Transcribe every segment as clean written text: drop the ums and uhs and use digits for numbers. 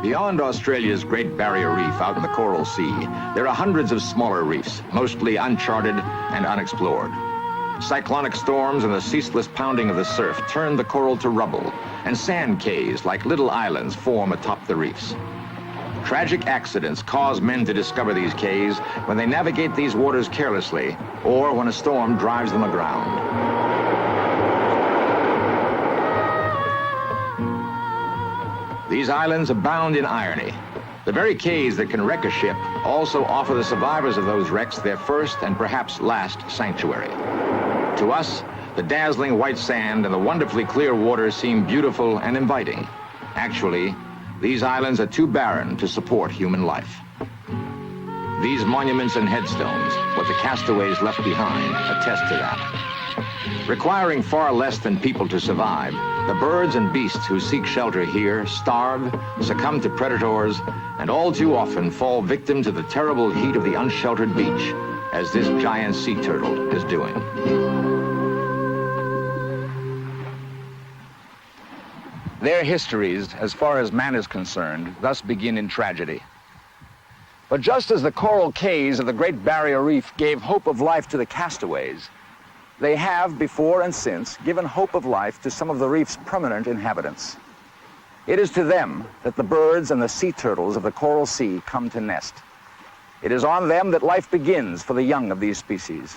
Beyond Australia's Great Barrier Reef out in the Coral Sea, there are hundreds of smaller reefs, mostly uncharted and unexplored. Cyclonic storms and the ceaseless pounding of the surf turn the coral to rubble, and sand cays like little islands form atop the reefs. Tragic accidents cause men to discover these cays when they navigate these waters carelessly or when a storm drives them aground. These islands abound in irony. The very cays that can wreck a ship also offer the survivors of those wrecks their first and perhaps last sanctuary. To us, the dazzling white sand and the wonderfully clear water seem beautiful and inviting. Actually, these islands are too barren to support human life. These monuments and headstones, what the castaways left behind, attest to that. Requiring far less than people to survive, the birds and beasts who seek shelter here starve, succumb to predators, and all too often fall victim to the terrible heat of the unsheltered beach, as this giant sea turtle is doing. Their histories, as far as man is concerned, thus begin in tragedy. But just as the coral cays of the Great Barrier Reef gave hope of life to the castaways, they have, before and since, given hope of life to some of the reef's permanent inhabitants. It is to them that the birds and the sea turtles of the Coral Sea come to nest. It is on them that life begins for the young of these species.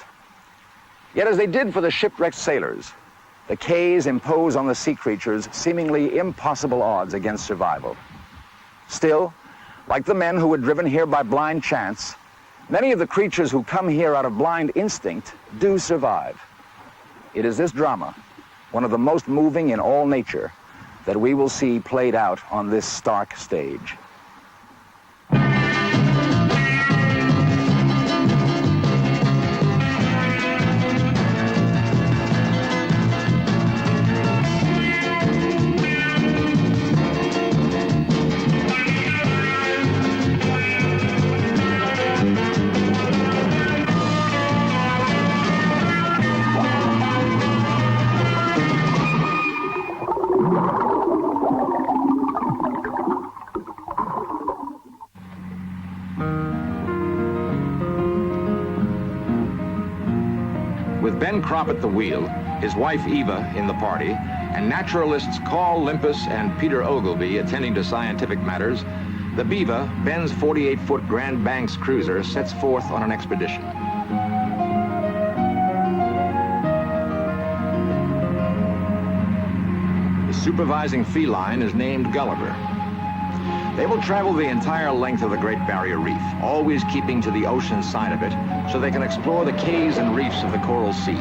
Yet as they did for the shipwrecked sailors, the cays impose on the sea creatures seemingly impossible odds against survival. Still, like the men who were driven here by blind chance, many of the creatures who come here out of blind instinct do survive. It is this drama, one of the most moving in all nature, that we will see played out on this stark stage. Cropp at the wheel, his wife Eva in the party, and naturalists Carl Limpus and Peter Ogilvy attending to scientific matters, the Beaver, Ben's 48-foot Grand Banks cruiser, sets forth on an expedition. The supervising feline is named Gulliver. They will travel the entire length of the Great Barrier Reef, always keeping to the ocean side of it, so they can explore the cays and reefs of the Coral Sea.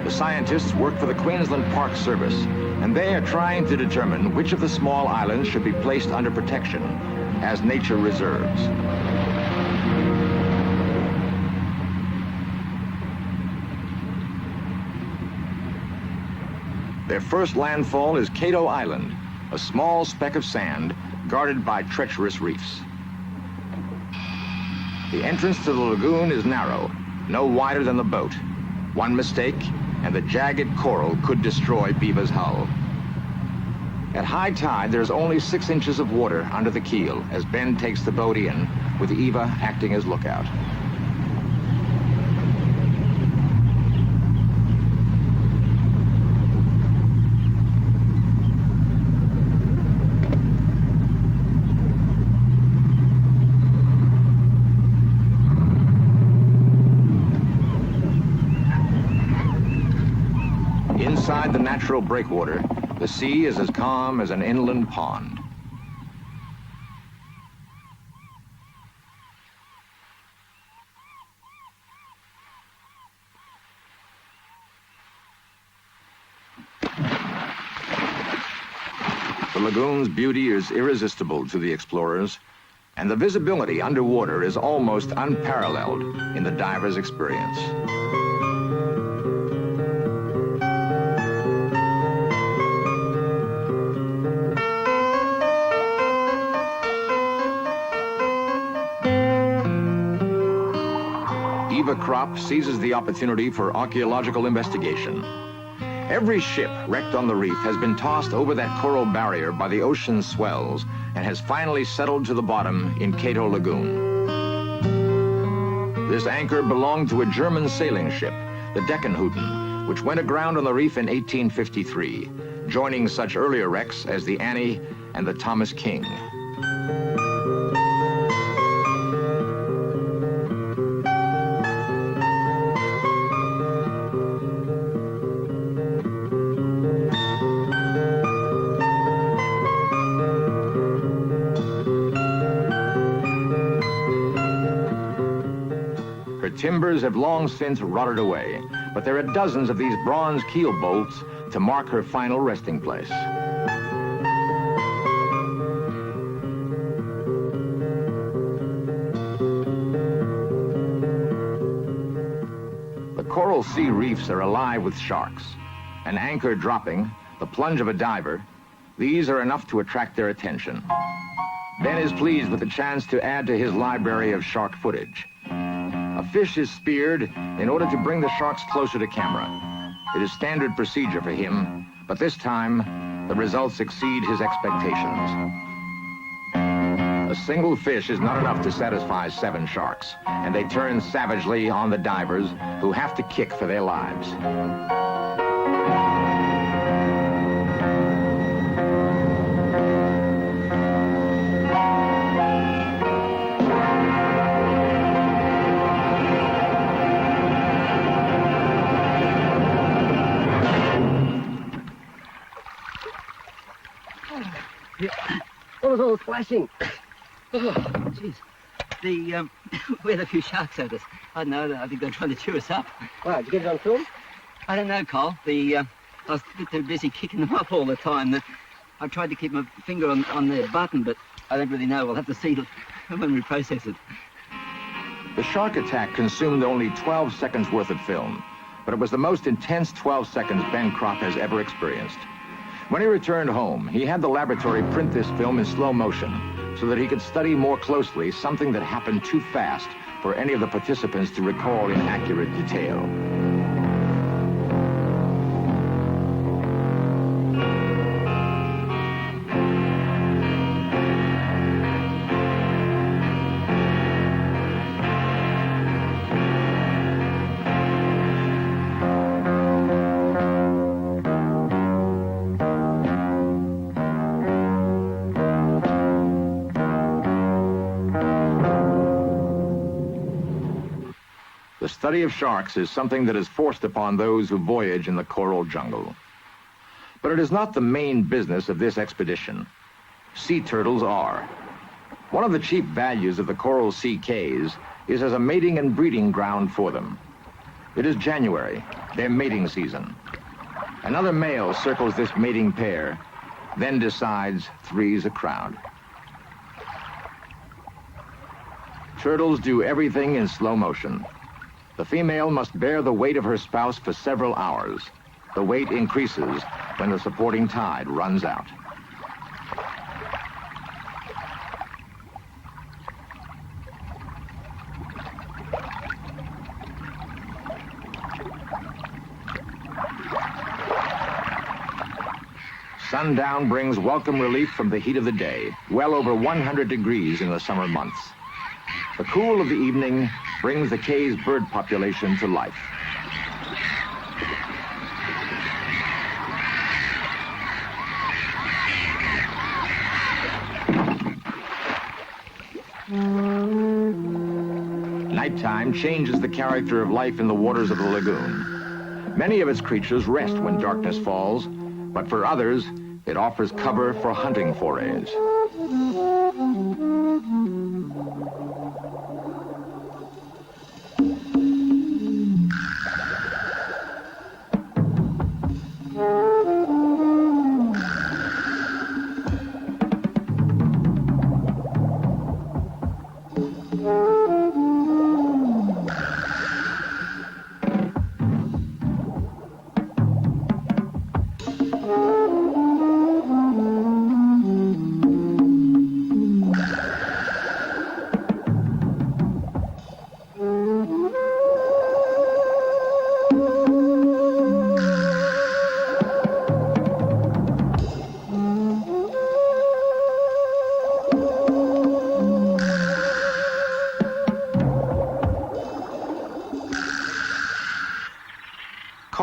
The scientists work for the Queensland Park Service, and they are trying to determine which of the small islands should be placed under protection as nature reserves. Their first landfall is Cato Island, a small speck of sand guarded by treacherous reefs. The entrance to the lagoon is narrow, no wider than the boat. One mistake, and the jagged coral could destroy Beaver's hull. At high tide, there's only 6 inches of water under the keel as Ben takes the boat in, with Eva acting as lookout. Inside the natural breakwater, the sea is as calm as an inland pond. The lagoon's beauty is irresistible to the explorers, and the visibility underwater is almost unparalleled in the diver's experience. Cropp seizes the opportunity for archaeological investigation. Every ship wrecked on the reef has been tossed over that coral barrier by the ocean's swells and has finally settled to the bottom in Cato Lagoon. This anchor belonged to a German sailing ship, the Deckenhuten, which went aground on the reef in 1853, joining such earlier wrecks as the Annie and the Thomas King. Her timbers have long since rotted away, but there are dozens of these bronze keel bolts to mark her final resting place. The coral sea reefs are alive with sharks. An anchor dropping, the plunge of a diver, these are enough to attract their attention. Ben is pleased with the chance to add to his library of shark footage. A fish is speared in order to bring the sharks closer to camera. It is standard procedure for him, but this time, the results exceed his expectations. A single fish is not enough to satisfy 7 sharks, and they turn savagely on the divers who have to kick for their lives. What was all the splashing? Oh, jeez. We had a few sharks at us. I don't know, I think they're trying to chew us up. Wow, did you get it on film? I don't know, Cole. I was a bit too busy kicking them up all the time. I tried to keep my finger on their button, but I don't really know. We'll have to see when we process it. The shark attack consumed only 12 seconds worth of film, but it was the most intense 12 seconds Ben Cropp has ever experienced. When he returned home, he had the laboratory print this film in slow motion so that he could study more closely something that happened too fast for any of the participants to recall in accurate detail. The study of sharks is something that is forced upon those who voyage in the coral jungle. But it is not the main business of this expedition. Sea turtles are. One of the chief values of the coral sea cays is as a mating and breeding ground for them. It is January, their mating season. Another male circles this mating pair, then decides 3's a crowd. Turtles do everything in slow motion. The female must bear the weight of her spouse for several hours. The weight increases when the supporting tide runs out. Sundown brings welcome relief from the heat of the day, well over 100 degrees in the summer months. The cool of the evening brings the cay's bird population to life. Nighttime changes the character of life in the waters of the lagoon. Many of its creatures rest when darkness falls, but for others, it offers cover for hunting forays.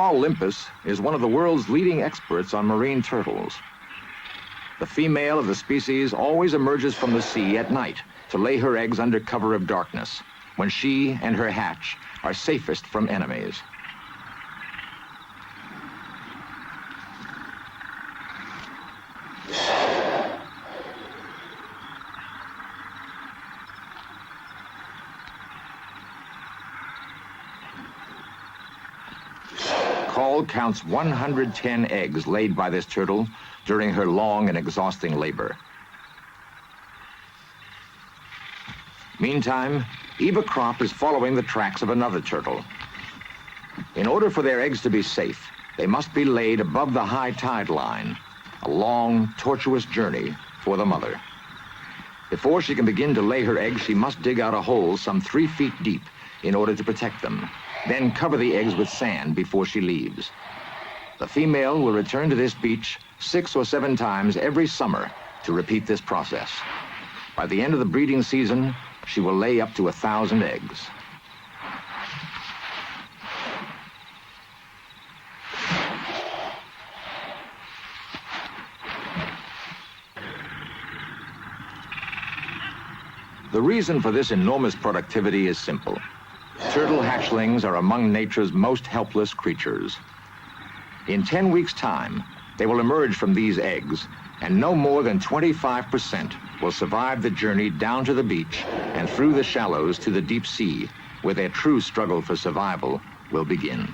Carl Limpus is one of the world's leading experts on marine turtles. The female of the species always emerges from the sea at night to lay her eggs under cover of darkness, when she and her hatch are safest from enemies. Call counts 110 eggs laid by this turtle during her long and exhausting labor. Meantime, Eva Cropp is following the tracks of another turtle. In order for their eggs to be safe, they must be laid above the high tide line, a long, tortuous journey for the mother. Before she can begin to lay her eggs, she must dig out a hole some 3 feet deep in order to protect them, then cover the eggs with sand before she leaves. The female will return to this beach 6 or 7 times every summer to repeat this process. By the end of the breeding season, she will lay up to 1,000 eggs. The reason for this enormous productivity is simple. Turtle hatchlings are among nature's most helpless creatures. In 10 weeks' time, they will emerge from these eggs, and no more than 25% will survive the journey down to the beach and through the shallows to the deep sea, where their true struggle for survival will begin.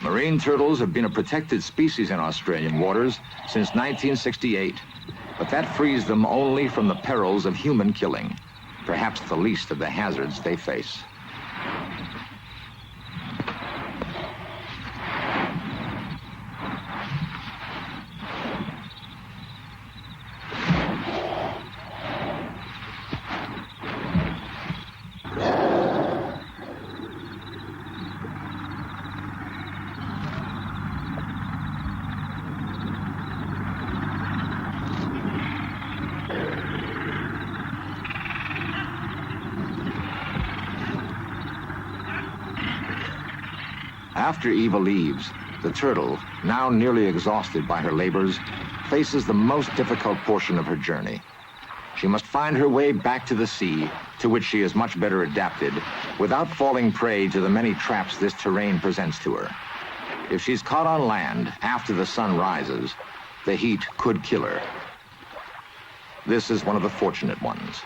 Marine turtles have been a protected species in Australian waters since 1968, but that frees them only from the perils of human killing, perhaps the least of the hazards they face. After Eva leaves, the turtle, now nearly exhausted by her labors, faces the most difficult portion of her journey. She must find her way back to the sea, to which she is much better adapted, without falling prey to the many traps this terrain presents to her. If she's caught on land after the sun rises, the heat could kill her. This is one of the fortunate ones.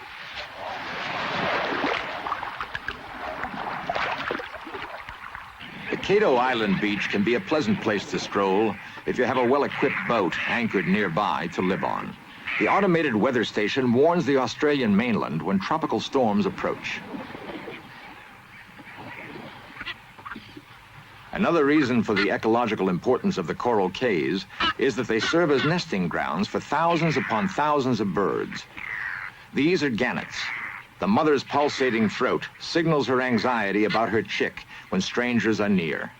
The Cato Island beach can be a pleasant place to stroll if you have a well-equipped boat anchored nearby to live on. The automated weather station warns the Australian mainland when tropical storms approach. Another reason for the ecological importance of the coral cays is that they serve as nesting grounds for thousands upon thousands of birds. These are gannets. The mother's pulsating throat signals her anxiety about her chick when strangers are near.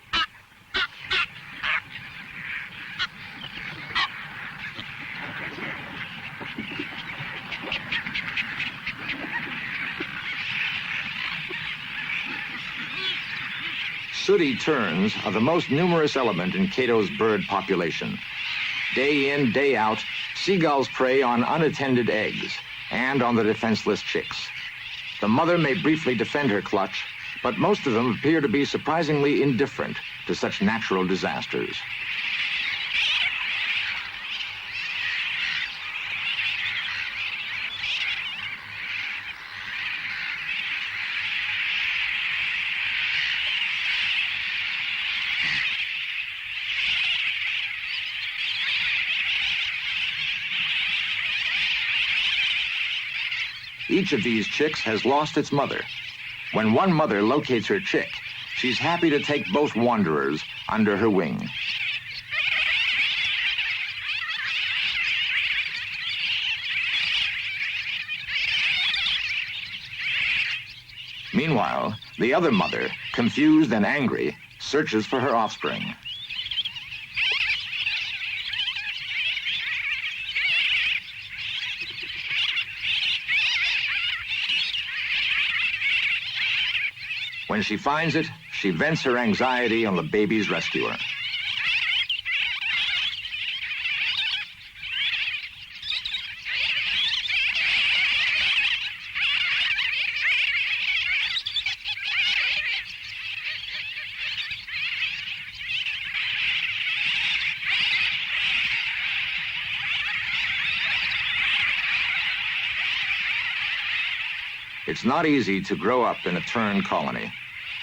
Sooty terns are the most numerous element in Cato's bird population. Day in, day out, seagulls prey on unattended eggs and on the defenseless chicks. The mother may briefly defend her clutch, but most of them appear to be surprisingly indifferent to such natural disasters. Each of these chicks has lost its mother. When one mother locates her chick, she's happy to take both wanderers under her wing. Meanwhile, the other mother, confused and angry, searches for her offspring. When she finds it, she vents her anxiety on the baby's rescuer. It's not easy to grow up in a tern colony.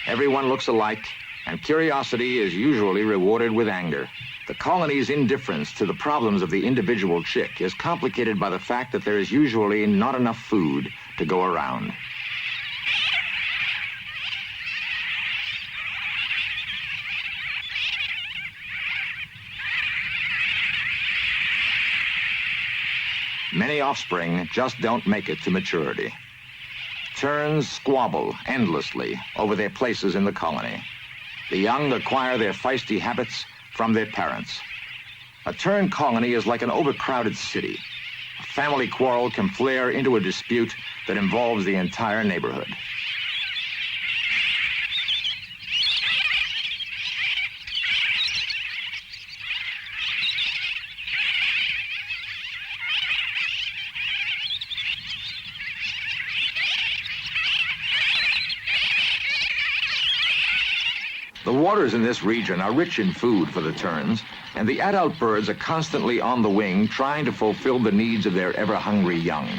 Everyone looks alike, and curiosity is usually rewarded with anger. The colony's indifference to the problems of the individual chick is complicated by the fact that there is usually not enough food to go around. Many offspring just don't make it to maturity. Terns squabble endlessly over their places in the colony. The young acquire their feisty habits from their parents. A tern colony is like an overcrowded city. A family quarrel can flare into a dispute that involves the entire neighborhood. The waters in this region are rich in food for the terns, and the adult birds are constantly on the wing trying to fulfill the needs of their ever-hungry young.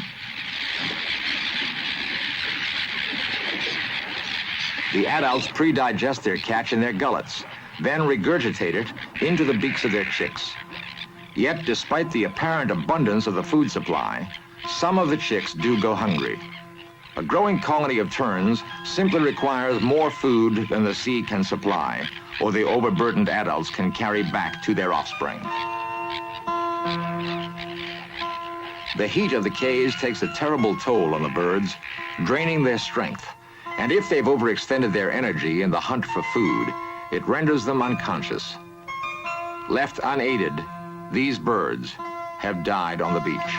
The adults pre-digest their catch in their gullets, then regurgitate it into the beaks of their chicks. Yet, despite the apparent abundance of the food supply, some of the chicks do go hungry. A growing colony of terns simply requires more food than the sea can supply, or the overburdened adults can carry back to their offspring. The heat of the cays takes a terrible toll on the birds, draining their strength. And if they've overextended their energy in the hunt for food, it renders them unconscious. Left unaided, these birds have died on the beach.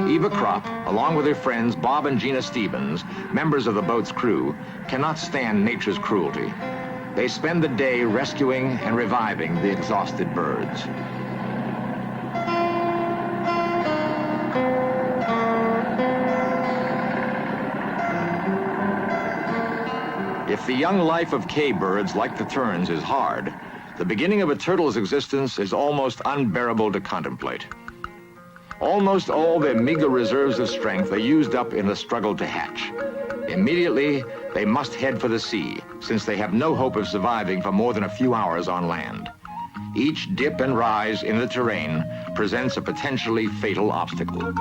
Eva Cropp, along with her friends Bob and Gina Stevens, members of the boat's crew, cannot stand nature's cruelty. They spend the day rescuing and reviving the exhausted birds. If the young life of cay birds like the terns is hard, the beginning of a turtle's existence is almost unbearable to contemplate. Almost all their meager reserves of strength are used up in the struggle to hatch. Immediately, they must head for the sea, since they have no hope of surviving for more than a few hours on land. Each dip and rise in the terrain presents a potentially fatal obstacle.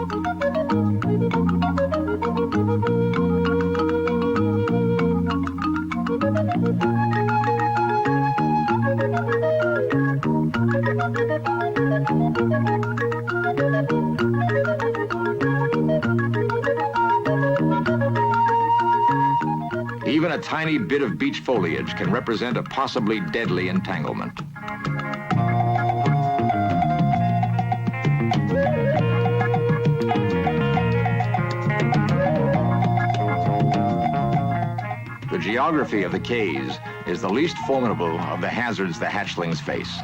Even a tiny bit of beach foliage can represent a possibly deadly entanglement. The geography of the cays is the least formidable of the hazards the hatchlings face.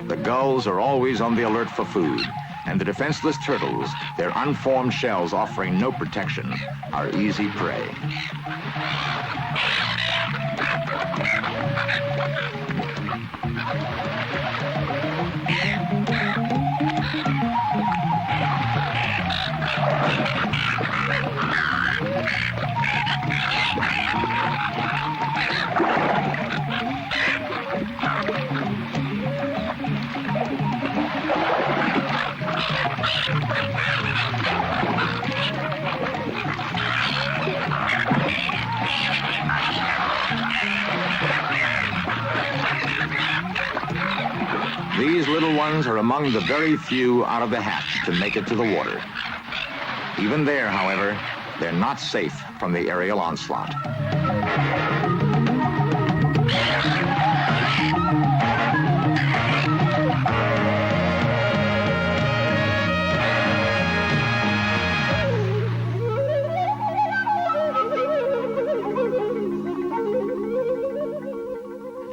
The gulls are always on the alert for food, and the defenseless turtles, their unformed shells offering no protection, are easy prey. These little ones are among the very few out of the hatch to make it to the water. Even there, however, they're not safe from the aerial onslaught.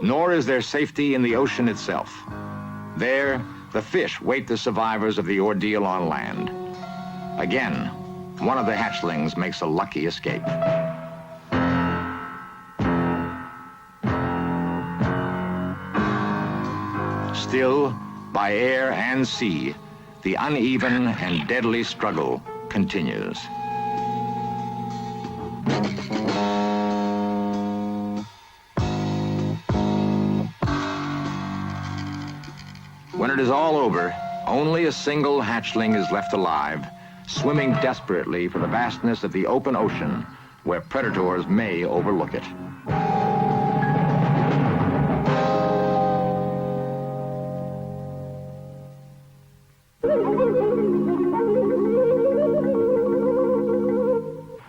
Nor is there safety in the ocean itself. There, the fish wait the survivors of the ordeal on land. Again, one of the hatchlings makes a lucky escape. Still, by air and sea, the uneven and deadly struggle continues. When it is all over, only a single hatchling is left alive, swimming desperately for the vastness of the open ocean, where predators may overlook it.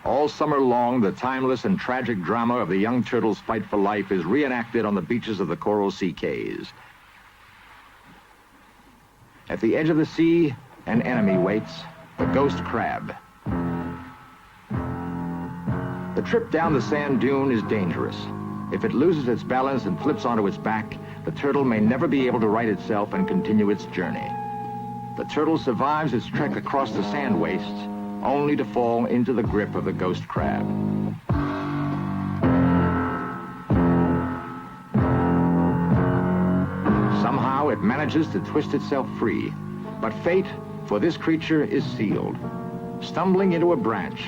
All summer long, the timeless and tragic drama of the young turtle's fight for life is reenacted on the beaches of the coral sea cays. At the edge of the sea, an enemy waits, the ghost crab. The trip down the sand dune is dangerous. If it loses its balance and flips onto its back, the turtle may never be able to right itself and continue its journey. The turtle survives its trek across the sand wastes, only to fall into the grip of the ghost crab. Somehow it manages to twist itself free, but fate for this creature is sealed. Stumbling into a branch,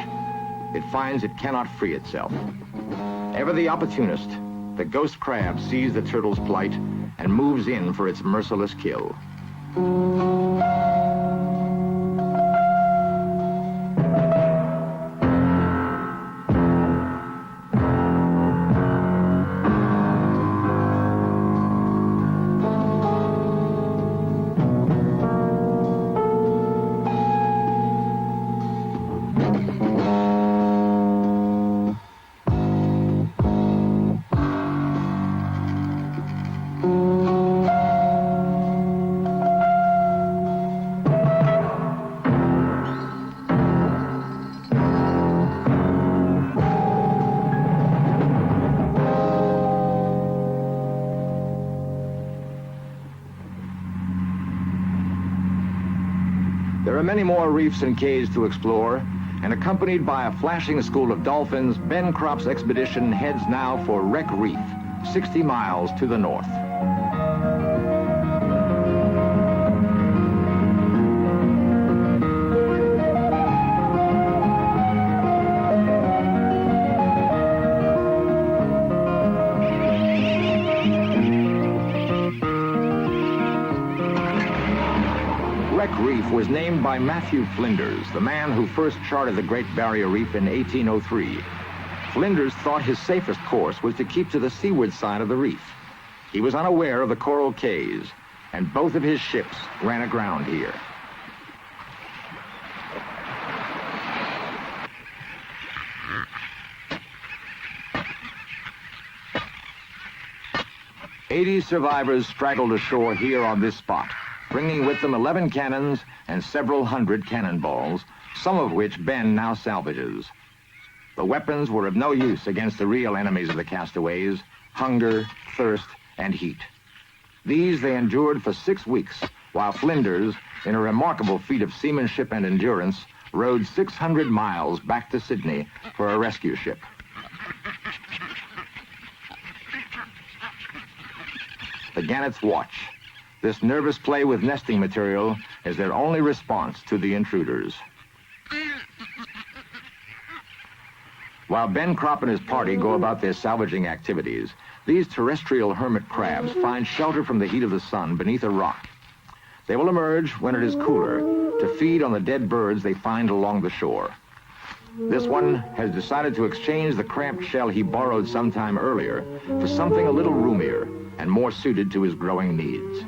it finds it cannot free itself. Ever the opportunist, the ghost crab sees the turtle's plight and moves in for its merciless kill. There are many more reefs and cays to explore, and accompanied by a flashing school of dolphins, Ben Cropp's expedition heads now for Wreck Reef, 60 miles to the north. Wreck Reef was named by Matthew Flinders, the man who first charted the Great Barrier Reef in 1803. Flinders thought his safest course was to keep to the seaward side of the reef. He was unaware of the coral cays, and both of his ships ran aground here. "80 survivors straggled ashore here on this spot, bringing with them 11 cannons and several hundred cannonballs, some of which Ben now salvages. The weapons were of no use against the real enemies of the castaways: hunger, thirst, and heat. These they endured for 6 weeks, while Flinders, in a remarkable feat of seamanship and endurance, rowed 600 miles back to Sydney for a rescue ship. The gannets watch. This nervous play with nesting material is their only response to the intruders. While Ben Cropp and his party go about their salvaging activities, these terrestrial hermit crabs find shelter from the heat of the sun beneath a rock. They will emerge when it is cooler to feed on the dead birds they find along the shore. This one has decided to exchange the cramped shell he borrowed sometime earlier for something a little roomier and more suited to his growing needs.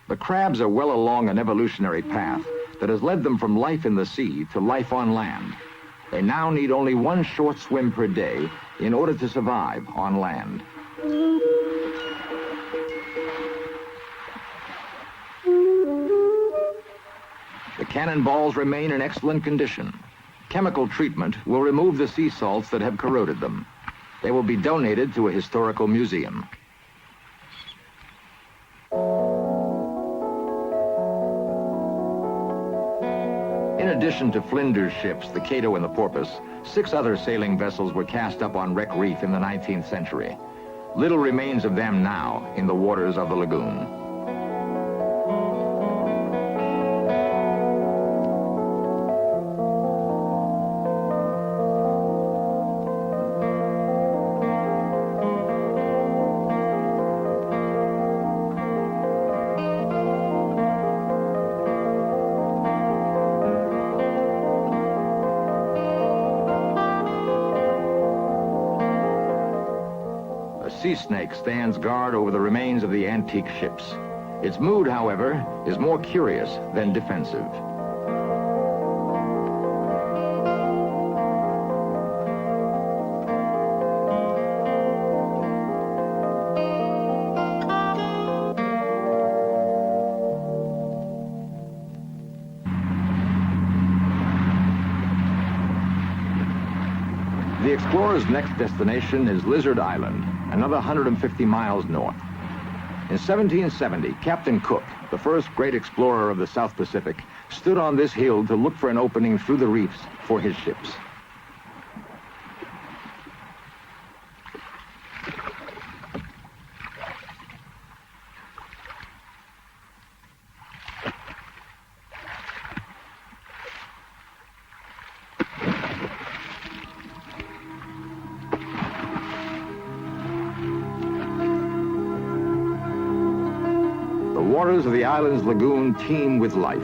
The crabs are well along an evolutionary path that has led them from life in the sea to life on land. They now need only one short swim per day in order to survive on land. The cannonballs remain in excellent condition. Chemical treatment will remove the sea salts that have corroded them. They will be donated to a historical museum. In addition to Flinders ships, the Cato and the Porpoise, 6 other sailing vessels were cast up on Wreck Reef in the 19th century. Little remains of them now in the waters of the lagoon. Sea snake stands guard over the remains of the antique ships. Its mood, however, is more curious than defensive. The explorer's next destination is Lizard Island, another 150 miles north. In 1770, Captain Cook, the first great explorer of the South Pacific, stood on this hill to look for an opening through the reefs for his ships. The waters of the island's lagoon teem with life.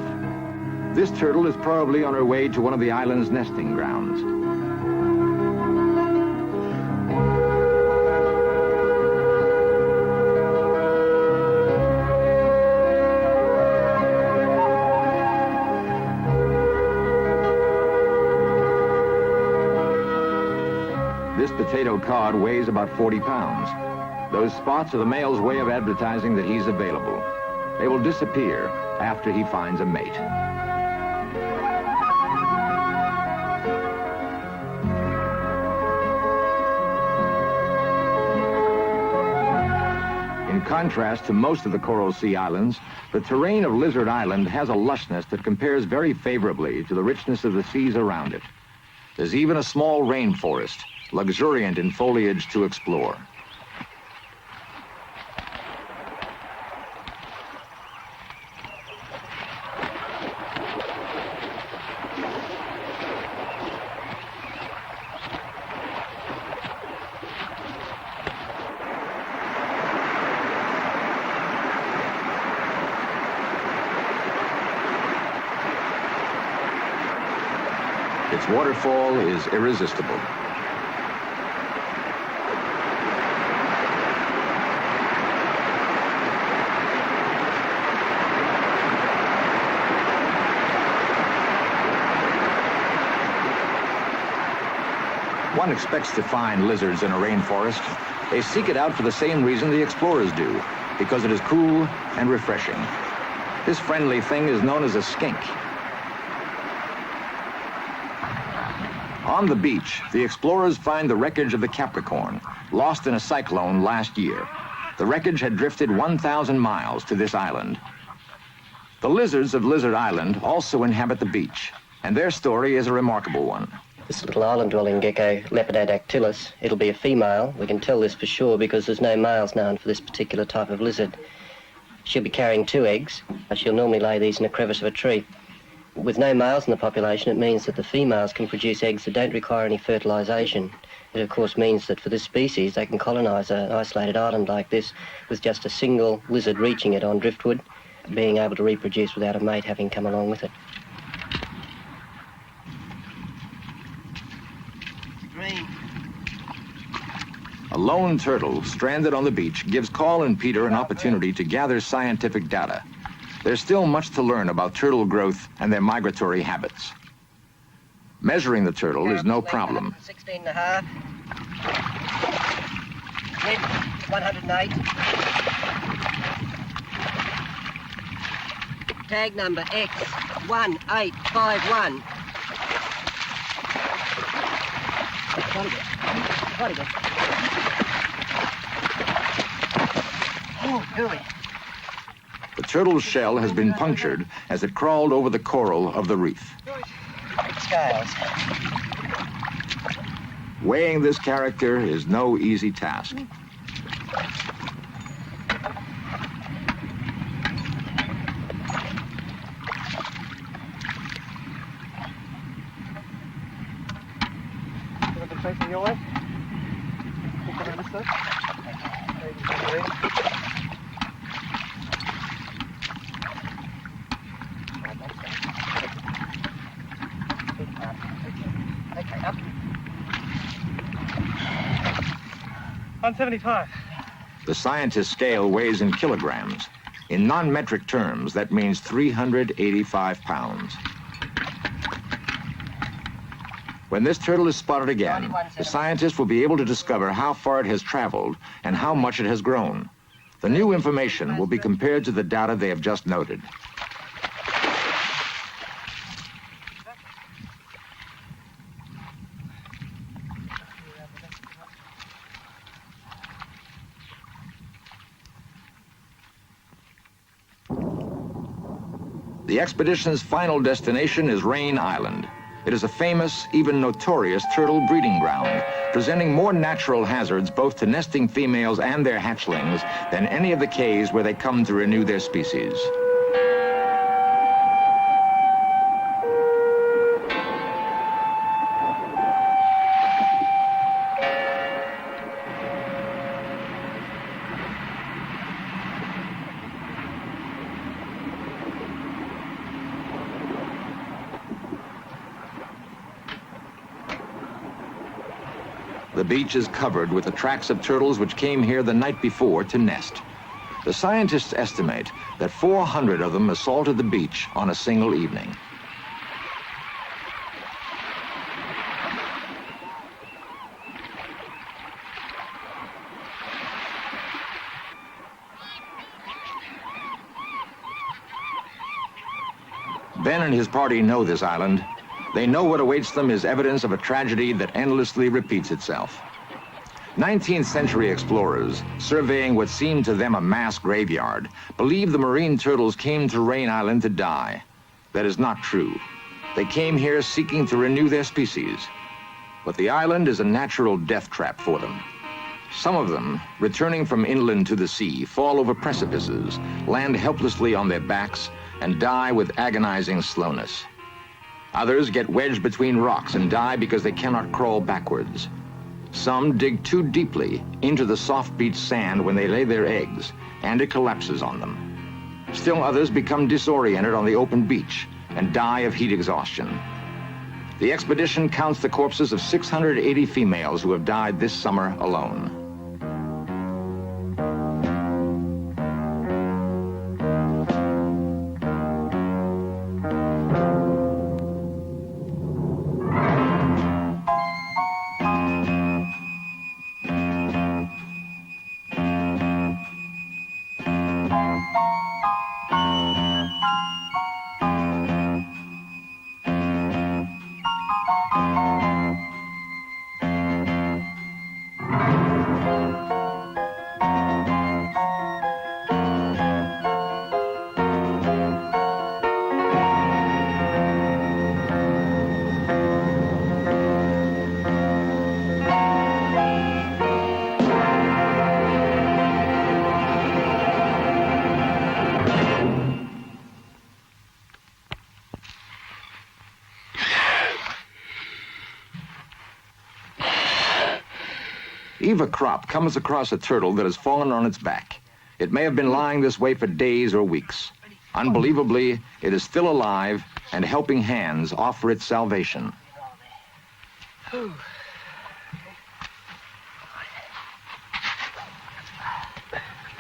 This turtle is probably on her way to one of the island's nesting grounds. This potato cod weighs about 40 pounds. Those spots are the male's way of advertising that he's available. They will disappear after he finds a mate. In contrast to most of the Coral Sea Islands, the terrain of Lizard Island has a lushness that compares very favorably to the richness of the seas around it. There's even a small rainforest, luxuriant in foliage to explore. Its waterfall is irresistible. One expects to find lizards in a rainforest. They seek it out for the same reason the explorers do, because it is cool and refreshing. This friendly thing is known as a skink. On the beach, the explorers find the wreckage of the Capricorn, lost in a cyclone last year. The wreckage had drifted 1,000 miles to this island. The lizards of Lizard Island also inhabit the beach, and their story is a remarkable one. This little island-dwelling gecko, Lepidodactylus, it'll be a female. We can tell this for sure because there's no males known for this particular type of lizard. She'll be carrying 2 eggs, but she'll normally lay these in a crevice of a tree. With no males in the population, it means that the females can produce eggs that don't require any fertilisation. It, of course, means that for this species, they can colonise an isolated island like this with just a single lizard reaching it on driftwood, being able to reproduce without a mate having come along with it. A lone turtle stranded on the beach gives Carl and Peter an opportunity to gather scientific data. there's still much to learn about turtle growth and their migratory habits. Measuring the turtle is no problem. 16 and a half. Width, 108. Tag number X1851. Oh, gooey. The turtle's shell has been punctured as it crawled over the coral of the reef. Scales. Weighing this character is no easy task. Facing your way. Look around this side. Okay, up. 175. The scientist's scale weighs in kilograms. In non-metric terms, that means 385 pounds. When this turtle is spotted again, the scientist will be able to discover how far it has traveled and how much it has grown. The new information will be compared to the data they have just noted. The expedition's final destination is Rain Island. It is a famous, even notorious turtle breeding ground, presenting more natural hazards both to nesting females and their hatchlings than any of the cays where they come to renew their species. The beach is covered with the tracks of turtles which came here the night before to nest. The scientists estimate that 400 of them assaulted the beach on a single evening. Ben and his party know this island. They know what awaits them is evidence of a tragedy that endlessly repeats itself. 19th century explorers, surveying what seemed to them a mass graveyard, believed the marine turtles came to Rain Island to die. That is not true. They came here seeking to renew their species. But the island is a natural death trap for them. Some of them, returning from inland to the sea, fall over precipices, land helplessly on their backs, and die with agonizing slowness. Others get wedged between rocks and die because they cannot crawl backwards. Some dig too deeply into the soft beach sand when they lay their eggs, and it collapses on them. Still others become disoriented on the open beach and die of heat exhaustion. The expedition counts the corpses of 680 females who have died this summer alone. Eva Cropp comes across a turtle that has fallen on its back. It may have been lying this way for days or weeks. Unbelievably, it is still alive, and helping hands offer it salvation.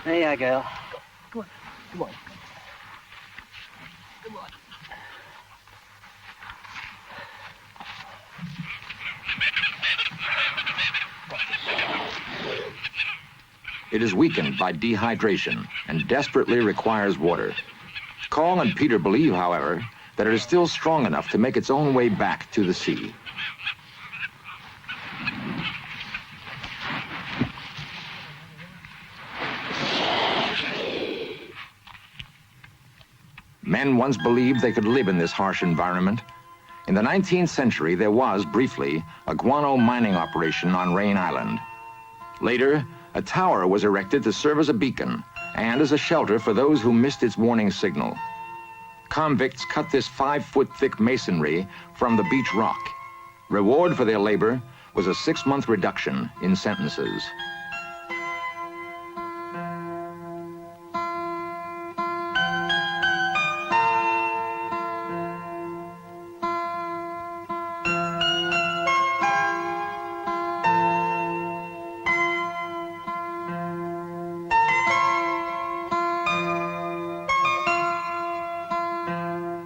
There you go, girl. Come on, come on. is weakened by dehydration and desperately requires water. Carl and Peter believe, however, that it is still strong enough to make its own way back to the sea. Men once believed they could live in this harsh environment. In the 19th century, there was, briefly, a guano mining operation on Rain Island. Later, a tower was erected to serve as a beacon and as a shelter for those who missed its warning signal. Convicts cut this 5-foot-thick masonry from the beach rock. Reward for their labor was a 6-month reduction in sentences.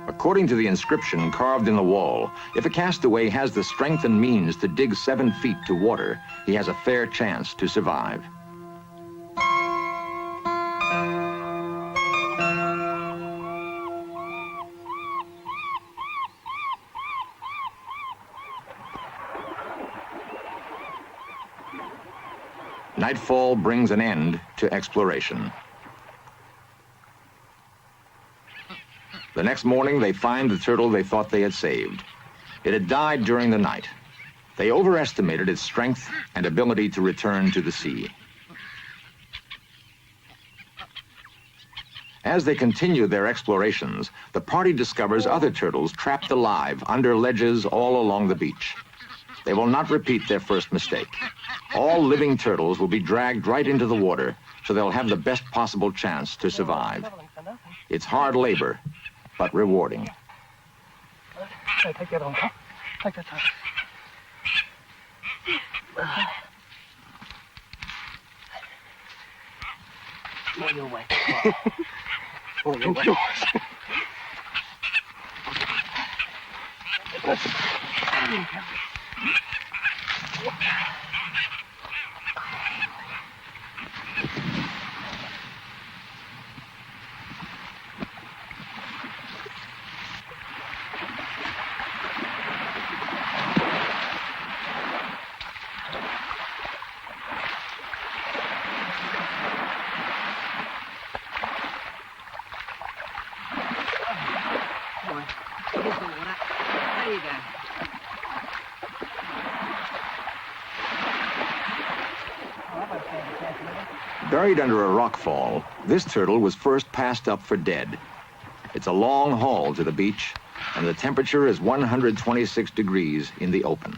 According to the inscription carved in the wall, if a castaway has the strength and means to dig 7 feet to water, he has a fair chance to survive. Nightfall brings an end to exploration. The next morning, they find the turtle they thought they had saved. It had died during the night. They overestimated its strength and ability to return to the sea. As they continue their explorations, the party discovers other turtles trapped alive under ledges all along the beach. They will not repeat their first mistake. All living turtles will be dragged right into the water, so they'll have the best possible chance to survive. It's hard labor, but rewarding. Okay, take that on. Take that time. More your way. More your way. There you go. Buried under a rock fall, this turtle was first passed up for dead. It's a long haul to the beach, and the temperature is 126 degrees in the open.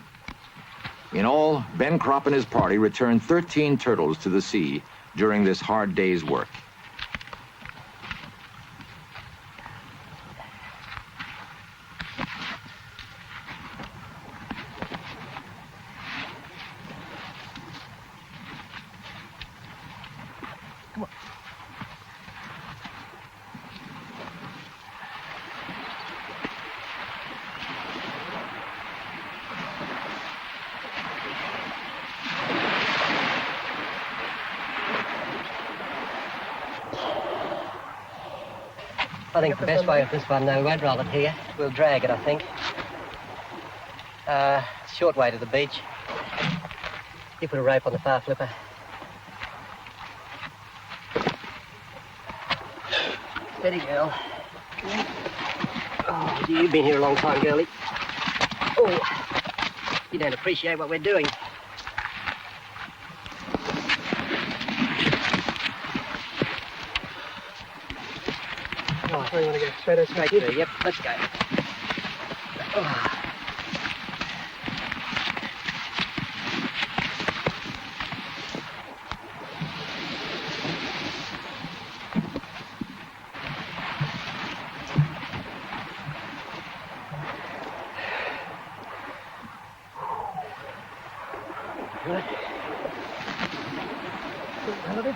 In all, Ben Cropp and his party returned 13 turtles to the sea during this hard day's work. I think the best way of this one, though, we won't roll it here. We'll drag it, I think. Short way to the beach. You put a rope on the far flipper. Steady, girl. Oh, you've been here a long time, girlie. Oh, you don't appreciate what we're doing. Where you want to go? Straight out, Straight through, yep, let's go. Oh. Good. Good.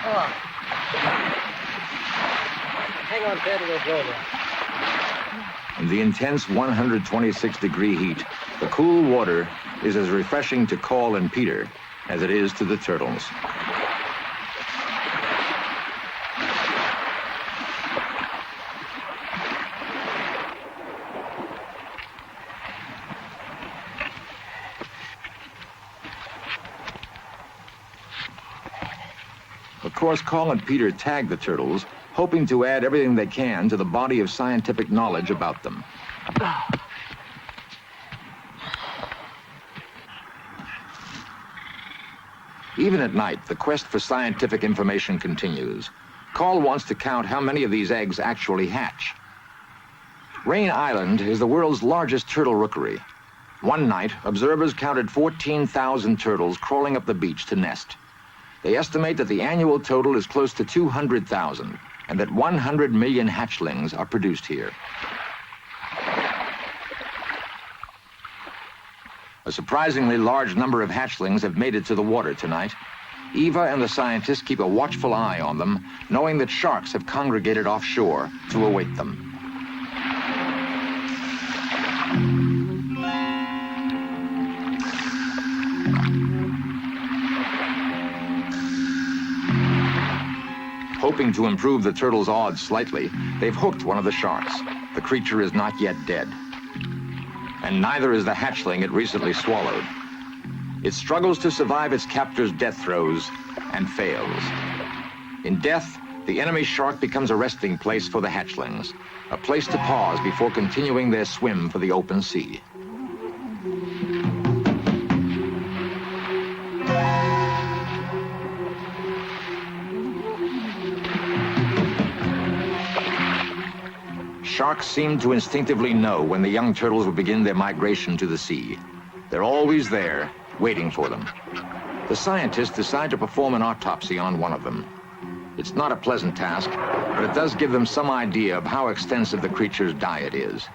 Oh. Hang on, Ted, we'll go there. In the intense 126-degree heat, the cool water is as refreshing to Carl and Peter as it is to the turtles. Of course, Carl and Peter tag the turtles, hoping to add everything they can to the body of scientific knowledge about them. Even at night, the quest for scientific information continues. Carl wants to count how many of these eggs actually hatch. Rain Island is the world's largest turtle rookery. One night, observers counted 14,000 turtles crawling up the beach to nest. They estimate that the annual total is close to 200,000, and that 100 million hatchlings are produced here. A surprisingly large number of hatchlings have made it to the water tonight. Eva and the scientists keep a watchful eye on them, knowing that sharks have congregated offshore to await them. Hoping to improve the turtles' odds slightly, they've hooked one of the sharks. The creature is not yet dead. And neither is the hatchling it recently swallowed. It struggles to survive its captor's death throes and fails. In death, the enemy shark becomes a resting place for the hatchlings, a place to pause before continuing their swim for the open sea. Sharks seem to instinctively know when the young turtles will begin their migration to the sea. They're always there, waiting for them. The scientists decide to perform an autopsy on one of them. It's not a pleasant task, but it does give them some idea of how extensive the creature's diet is.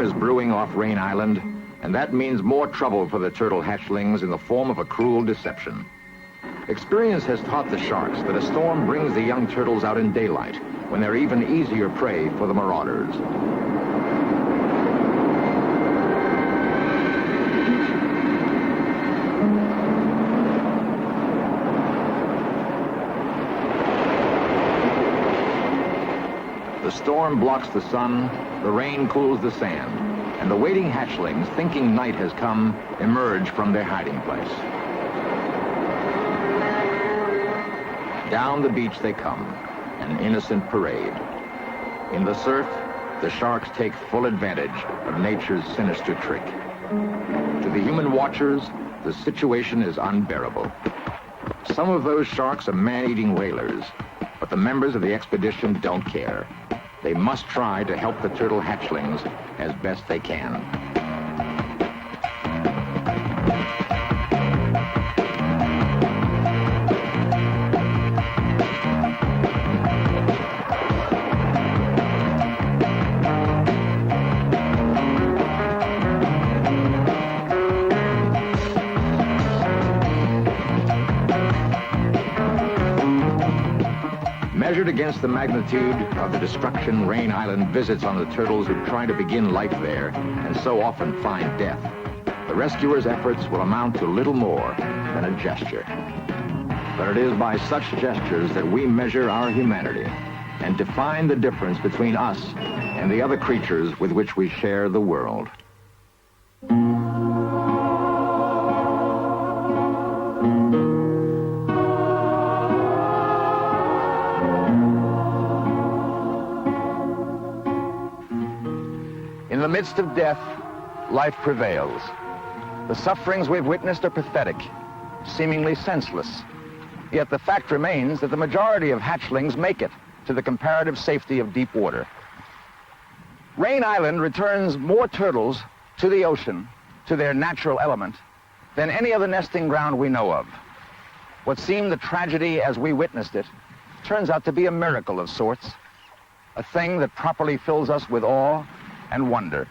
Is brewing off Rain Island, and that means more trouble for the turtle hatchlings in the form of a cruel deception. Experience has taught the sharks that a storm brings the young turtles out in daylight, when they're even easier prey for the marauders. The storm blocks the sun, the rain cools the sand, and the waiting hatchlings, thinking night has come, emerge from their hiding place. Down the beach they come, an innocent parade. In the surf, the sharks take full advantage of nature's sinister trick. To the human watchers, the situation is unbearable. Some of those sharks are man-eating whalers, but the members of the expedition don't care. They must try to help the turtle hatchlings as best they can. Measured against the magnitude of the destruction Rain Island visits on the turtles who try to begin life there and so often find death, the rescuers' efforts will amount to little more than a gesture. But it is by such gestures that we measure our humanity and define the difference between us and the other creatures with which we share the world. In the midst of death, life prevails. The sufferings we've witnessed are pathetic, seemingly senseless. Yet the fact remains that the majority of hatchlings make it to the comparative safety of deep water. Rain Island returns more turtles to the ocean, to their natural element, than any other nesting ground we know of. What seemed a tragedy as we witnessed it turns out to be a miracle of sorts, a thing that properly fills us with awe and wonder.